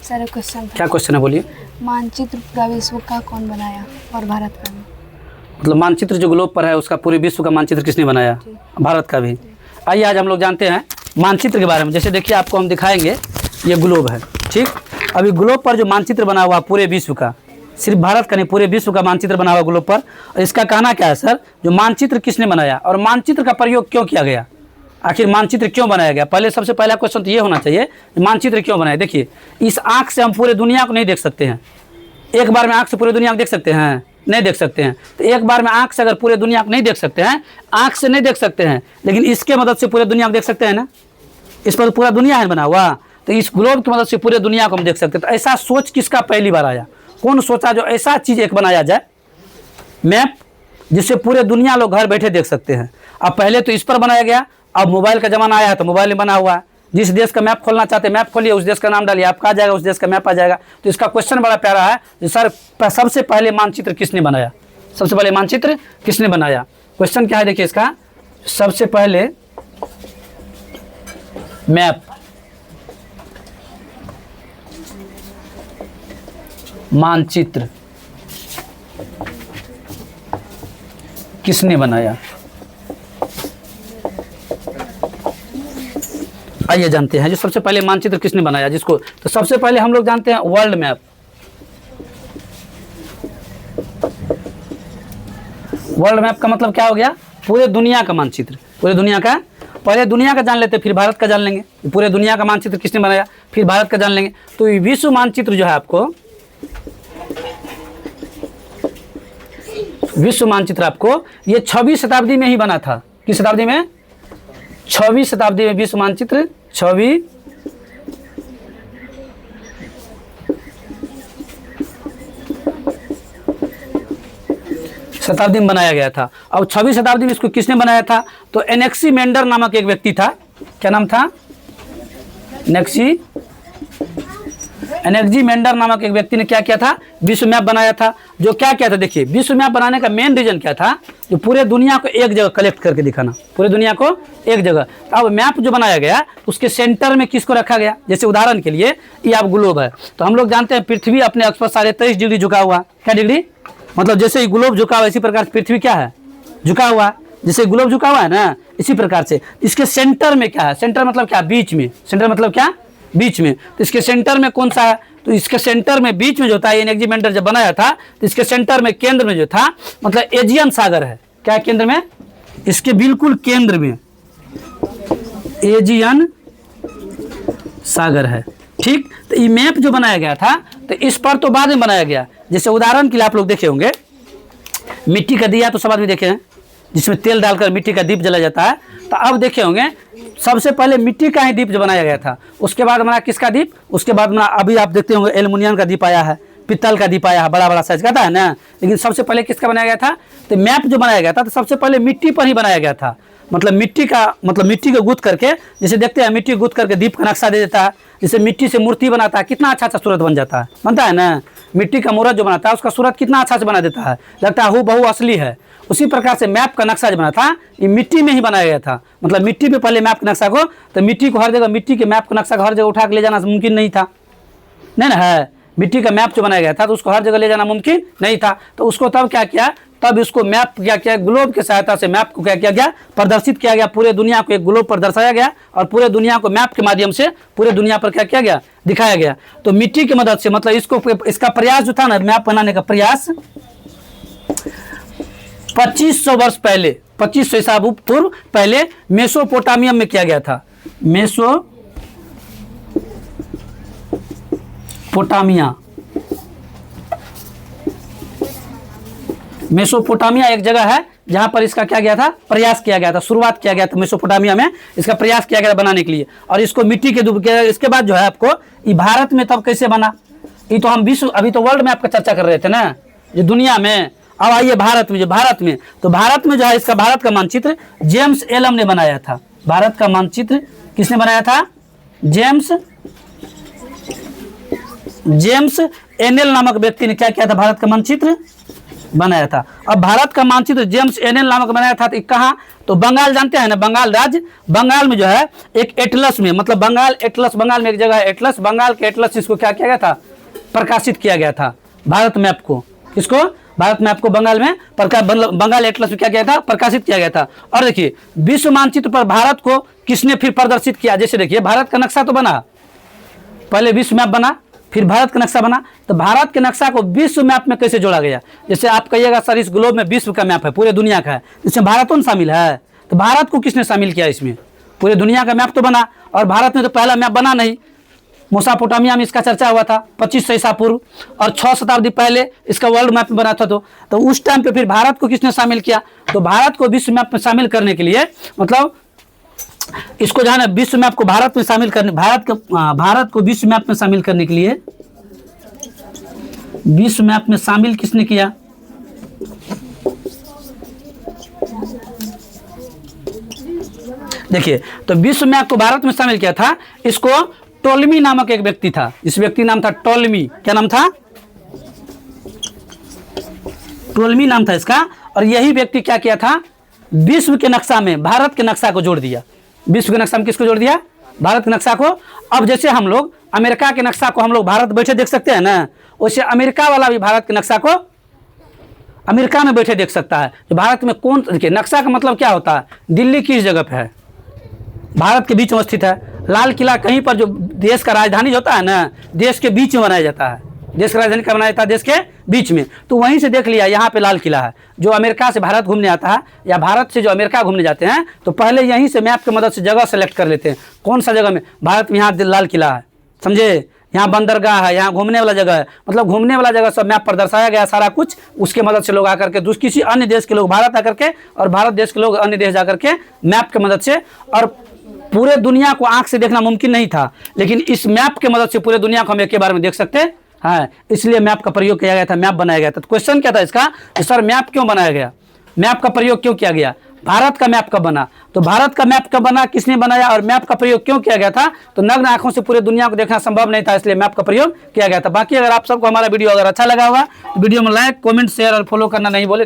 Sir question क्या question है, बोलिए। मानचित्र पूरा विश्व का कौन बनाया और भारत का भी? मतलब मानचित्र जो ग्लोब पर है उसका पूरे विश्व का मानचित्र किसने बनाया? भारत का भी। आइए आज हम लोग जानते हैं मानचित्र के बारे में। जैसे देखिए आपको हम दिखाएंगे, ये ग्लोब है, ठीक। अभी ग्लोब पर जो मानचित्र बना हुआ पूरे विश्व का, सिर्फ भारत का नहीं पूरे विश्व का मानचित्र बना हुआ ग्लोब पर, और इसका कहना क्या है सर, जो मानचित्र किसने बनाया और मानचित्र का प्रयोग क्यों किया गया, आखिर मानचित्र क्यों बनाया गया? पहले सबसे पहला क्वेश्चन तो ये होना चाहिए, मानचित्र क्यों बनाया। देखिए इस आँख से हम पूरे दुनिया को नहीं देख सकते हैं, एक बार में आँख से पूरी दुनिया को देख सकते हैं? नहीं देख सकते हैं। तो एक बार में आँख से अगर पूरे दुनिया को नहीं देख सकते हैं, आँख से नहीं देख सकते हैं, लेकिन इसके मदद से पूरे दुनिया को देख सकते हैं ना। इस पर पूरा दुनिया है बना हुआ, तो इस ग्लोब की मदद से पूरे दुनिया को हम देख सकते हैं। तो ऐसा सोच किसका पहली बार आया? कौन सोचा जो ऐसा चीज़ एक बनाया जाए, मैप, जिससे पूरे दुनिया लोग घर बैठे देख सकते हैं। अब पहले तो इस पर बनाया गया, अब मोबाइल का ज़माना आया है तो मोबाइल में बना हुआ है। जिस देश का मैप खोलना चाहते हैं मैप खोलिए, उस देश का नाम डालिए, आपका आ जाएगा, उस देश का मैप आ जाएगा। तो इसका क्वेश्चन बड़ा प्यारा है कि सर सबसे पहले मानचित्र किसने बनाया? सबसे पहले मानचित्र किसने बनाया? क्वेश्चन क्या है देखिए इसका, सबसे पहले मैप मानचित्र किसने बनाया? आइए जानते हैं जो सबसे पहले मानचित्र किसने बनाया जिसको। तो सबसे पहले हम लोग जानते हैं वर्ल्ड मैप। वर्ल्ड मैप का मतलब क्या हो गया? पूरे दुनिया का मानचित्र, पूरे दुनिया का। पहले दुनिया का जान लेते फिर भारत का जान लेंगे, पूरे दुनिया का मानचित्र किसने बनाया, फिर भारत का जान लेंगे। तो ये विश्व मानचित्र जो है आपको, विश्व मानचित्र आपको ये 6वीं शताब्दी में ही बना था। किस शताब्दी में? 6वीं शताब्दी में विश्व मानचित्र 6वीं शताब्दी में बनाया गया था। अब 6वीं शताब्दी में इसको किसने बनाया था? तो एनेक्सीमेंडर नामक एक व्यक्ति था। क्या नाम था? एनेक्सीमेंडर नामक एक व्यक्ति ने क्या किया था? विश्व मैप बनाया था। जो क्या किया था देखिए, विश्व मैप बनाने का मेन रीजन क्या था? जो पूरे दुनिया को एक जगह कलेक्ट करके दिखाना, पूरे दुनिया को एक जगह। तो अब मैप जो बनाया गया उसके सेंटर में किसको रखा गया? जैसे उदाहरण के लिए ये आप ग्लोब है, तो हम लोग जानते हैं पृथ्वी अपने अक्ष पर 23.5 डिग्री झुका हुआ। क्या डिग्री? मतलब जैसे ही ग्लोब झुका हुआ इसी प्रकार से पृथ्वी क्या है? झुका हुआ। जैसे ग्लोब झुका हुआ है ना, इसी प्रकार से इसके सेंटर में क्या है? सेंटर मतलब क्या? बीच में। सेंटर मतलब क्या? बीच में। तो इसके सेंटर में कौन सा है? तो इसके सेंटर में बीच में जो था, एनेक्सीमेंडर जब बनाया था तो इसके सेंटर में केंद्र में जो था, मतलब एजियन सागर है। क्या केंद्र में? इसके बिल्कुल केंद्र में एजियन सागर है, ठीक। तो ये मैप जो बनाया गया था तो इस पर तो बाद में बनाया गया। जैसे उदाहरण के लिए आप लोग देखे होंगे मिट्टी का दिया, तो सब आदमी देखे हैं, जिसमें तेल डालकर मिट्टी का दीप जला जाता है। तो अब देखे होंगे सबसे पहले मिट्टी का ही दीप जो बनाया गया था, उसके बाद बना किसका दीप? उसके बाद बना, अभी आप देखते होंगे एल्युमिनियम का दीप आया है, पित्तल का दीप आया है, बड़ा बड़ा साइज का था ना। लेकिन सबसे पहले किसका बनाया गया था? तो मैप जो बनाया गया था तो सबसे पहले मिट्टी पर ही बनाया गया था। मतलब मिट्टी का, मतलब मिट्टी को गूंथ करके, जैसे देखते हैं मिट्टी गूंथ करके दीप का नक्शा दे देता है। जैसे मिट्टी से मूर्ति बनाता है, कितना अच्छा अच्छा सूरत बन जाता है, बनता है ना। मिट्टी का मूर्त जो बनाता है उसका सूरत कितना अच्छा से बना देता है, लगता है हूबहू असली है। उसी प्रकार से मैप का नक्शा जो बना था ये मिट्टी में ही बनाया गया था। मतलब मिट्टी पे पहले मैप के नक्शा को, तो मिट्टी को हर जगह, मिट्टी के मैप का नक्शा को हर जगह उठा के ले जाना मुमकिन नहीं था, नहीं ना है। मिट्टी का मैप जो बनाया गया था तो उसको हर जगह ले जाना मुमकिन नहीं था। तो उसको तब क्या किया? तब इसको मैप क्या किया? ग्लोब की सहायता से मैप को क्या किया गया? प्रदर्शित किया गया। पूरे दुनिया को एक ग्लोब पर दर्शाया गया और पूरे दुनिया को मैप के माध्यम से पूरे दुनिया पर क्या किया गया? दिखाया गया। तो मिट्टी की मदद से, मतलब इसको, इसका प्रयास जो था ना मैप बनाने का प्रयास, 2500 वर्ष पहले, 2500 ईसा पूर्व पहले मेसोपोटामियम में किया गया था। मेसोपोटामिया एक जगह है जहां पर इसका क्या गया था? प्रयास किया गया था, शुरुआत किया गया था मेसोपोटामिया में, इसका प्रयास किया गया बनाने के लिए। और इसको मिट्टी के डूब, इसके बाद जो है आपको ये भारत में तब कैसे बना? ये तो हम विश्व, अभी तो वर्ल्ड मैप का चर्चा कर रहे थे ना, जो दुनिया में। अब आइए भारत में, जो भारत में, तो भारत में जो है इसका भारत का मानचित्र जेम्स एलम ने बनाया था। भारत का मानचित्र किसने बनाया था? जेम्स एनेल नामक व्यक्ति ने क्या किया था? भारत का मानचित्र बनाया था। अब भारत का मानचित्र जेम्स एनेल नामक बनाया था, तो कहाँ, तो बंगाल जानते हैं ना, बंगाल राज्य, बंगाल में जो है एक एटलस में, मतलब बंगाल एटलस, बंगाल में एक जगह है एटलस, बंगाल के एटलस इसको क्या किया गया था, प्रकाशित किया गया था भारत मैप को। किसको, भारत मैप को बंगाल में बंगाल एटलस में क्या किया था, प्रकाशित किया गया था। और देखिए विश्व मानचित्र पर भारत को किसने फिर प्रदर्शित किया, जैसे देखिए भारत का नक्शा तो बना, पहले विश्व मैप बना, फिर भारत का नक्शा बना, तो भारत के नक्शा को विश्व मैप में कैसे जोड़ा गया। जैसे आप कहिएगा सर इस ग्लोब में विश्व का मैप है, पूरे दुनिया का है, इसमें भारत तो शामिल है, तो भारत को किसने शामिल किया इसमें, पूरे दुनिया का मैप तो बना, और भारत में तो पहला मैप बना नहीं, मोसापोटामिया में इसका चर्चा हुआ था 2500 ईसा पूर्व, और 6 शताब्दी पहले इसका वर्ल्ड मैप बना था। तो उस टाइम पे फिर भारत को किसने शामिल किया, तो भारत को विश्व मैप में शामिल करने के लिए, मतलब इसको जो है ना विश्व मैप को भारत में शामिल करने, भारत को विश्व मैप में शामिल करने के लिए, विश्व मैप में शामिल किसने किया, देखिए तो विश्व मैप को भारत में शामिल किया था, इसको टोलमी नामक एक व्यक्ति था, इस व्यक्ति नाम था टोलमी, क्या नाम था, टोलमी नाम था इसका। और यही व्यक्ति क्या किया था, विश्व के नक्शा में भारत के नक्शा को जोड़ दिया, विश्व के नक्शा में किसको जोड़ दिया, भारत के नक्शा को। अब जैसे हम लोग अमेरिका के नक्शा को हम लोग भारत बैठे देख सकते हैं ना, वैसे अमेरिका वाला भी भारत के नक्शा को अमेरिका में बैठे देख सकता है। तो भारत में कौन, देखिए नक्शा का मतलब क्या होता है, दिल्ली किस जगह पे है, भारत के बीच में स्थित है। लाल किला कहीं पर जो देश का राजधानी होता है ना, देश के बीच में बनाया जाता है, देश का राजधानी का बनाया जाता है देश के बीच में। तो वहीं से देख लिया, यहाँ पे लाल किला है, जो अमेरिका से भारत घूमने आता है या भारत से जो अमेरिका घूमने जाते हैं, तो पहले यहीं से मैप की मदद से जगह सेलेक्ट कर लेते हैं, कौन सा जगह में, भारत में यहाँ लाल किला है, समझे, यहाँ बंदरगाह है, यहाँ घूमने वाला जगह है, मतलब घूमने वाला जगह सब मैप पर दर्शाया गया सारा कुछ। उसके मदद से लोग आकर के किसी अन्य देश के लोग भारत आकर के, और भारत देश के लोग अन्य देश जाकर के मैप की मदद से, और पूरे दुनिया को आंख से देखना मुमकिन नहीं था, लेकिन इस मैप के मदद से पूरे दुनिया को हम एक के बारे में देख सकते हैं, इसलिए मैप का प्रयोग किया गया था, मैप बनाया गया था। तो क्वेश्चन क्या था इसका, कि सर मैप क्यों बनाया गया, मैप का प्रयोग क्यों किया गया, भारत का मैप कब बना, तो भारत का मैप कब बना, किसने बनाया, और मैप का प्रयोग क्यों किया गया था, तो नग्न आंखों से पूरे दुनिया को देखना संभव नहीं था, इसलिए मैप का प्रयोग किया गया था। बाकी अगर आप सबको हमारा वीडियो अगर अच्छा लगा होगा तो वीडियो में लाइक, कमेंट, शेयर और फॉलो करना नहीं बोले।